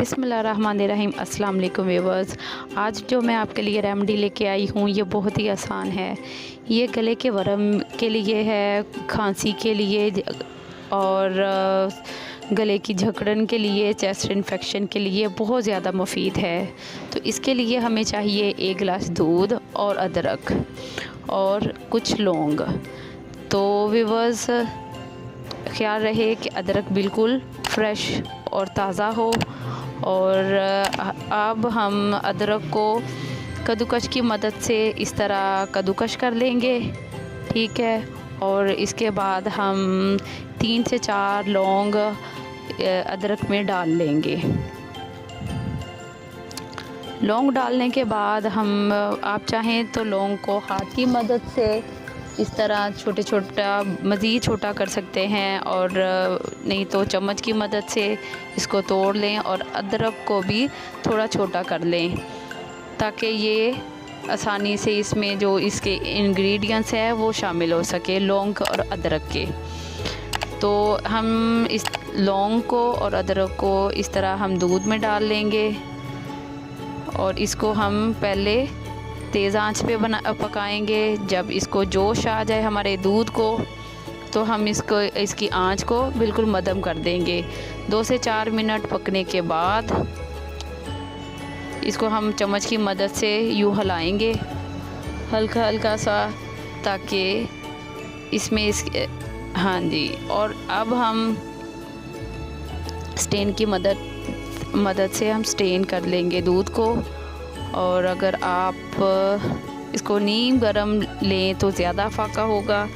बिस्मिल्लाहिर्रहमानिर्रहीम। अस्सलाम वालेकुम व्यूअर्स। आज जो मैं आपके लिए रेमेडी लेके आई हूँ ये बहुत ही आसान है। ये गले के वर्म के लिए है, खांसी के लिए और गले की जकड़न के लिए, चेस्ट इन्फेक्शन के लिए बहुत ज़्यादा मुफीद है। तो इसके लिए हमें चाहिए 1 गिलास दूध और अदरक और कुछ लौंग। तो व्यूअर्स ख्याल रहे कि अदरक बिल्कुल फ्रेश और ताज़ा हो। और अब हम अदरक को कद्दूकस की मदद से इस तरह कद्दूकस कर लेंगे, ठीक है। और इसके बाद हम 3 से 4 लौंग अदरक में डाल लेंगे। लौंग डालने के बाद हम आप चाहें तो लौंग को हाथ की मदद से इस तरह छोटा मज़ीद छोटा कर सकते हैं, और नहीं तो चम्मच की मदद से इसको तोड़ लें और अदरक को भी थोड़ा छोटा कर लें, ताकि ये आसानी से इसमें जो इसके इंग्रेडिएंट्स हैं वो शामिल हो सके, लौंग और अदरक के। तो हम इस लौंग को और अदरक को इस तरह हम दूध में डाल लेंगे और इसको हम पहले तेज़ आंच पे पकाएंगे। जब इसको जोश आ जाए हमारे दूध को, तो हम इसकी आंच को बिल्कुल मध्यम कर देंगे। 2 से 4 मिनट पकने के बाद इसको हम चम्मच की मदद से यूँ हिलाएंगे हल्का हल्का सा, ताकि इसमें हाँ जी। और अब हम स्टेन की मदद से हम स्टेन कर लेंगे दूध को। और अगर आप इसको नीम गरम लें तो ज़्यादा फ़ाका होगा।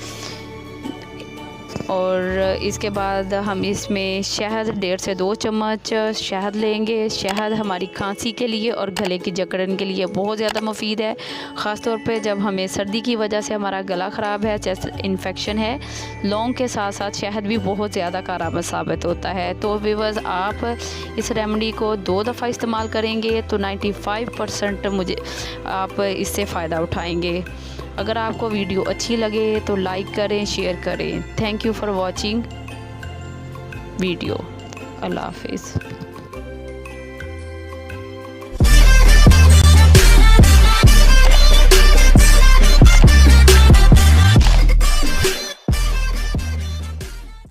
और इसके बाद हम इसमें शहद 1.5 से 2 चम्मच शहद लेंगे। शहद हमारी खांसी के लिए और गले की जकड़न के लिए बहुत ज़्यादा मुफीद है, ख़ास तौर पे जब हमें सर्दी की वजह से हमारा गला ख़राब है, चेस्ट इन्फेक्शन है। लौंग के साथ साथ शहद भी बहुत ज़्यादा कारगर साबित होता है। तो व्यूअर्स आप इस रेमेडी को 2 दफ़ा इस्तेमाल करेंगे तो 95% आप इससे फ़ायदा उठाएँगे। अगर आपको वीडियो अच्छी लगे तो लाइक करें, शेयर करें। Thank you for watching video. अल्लाह हाफिज़।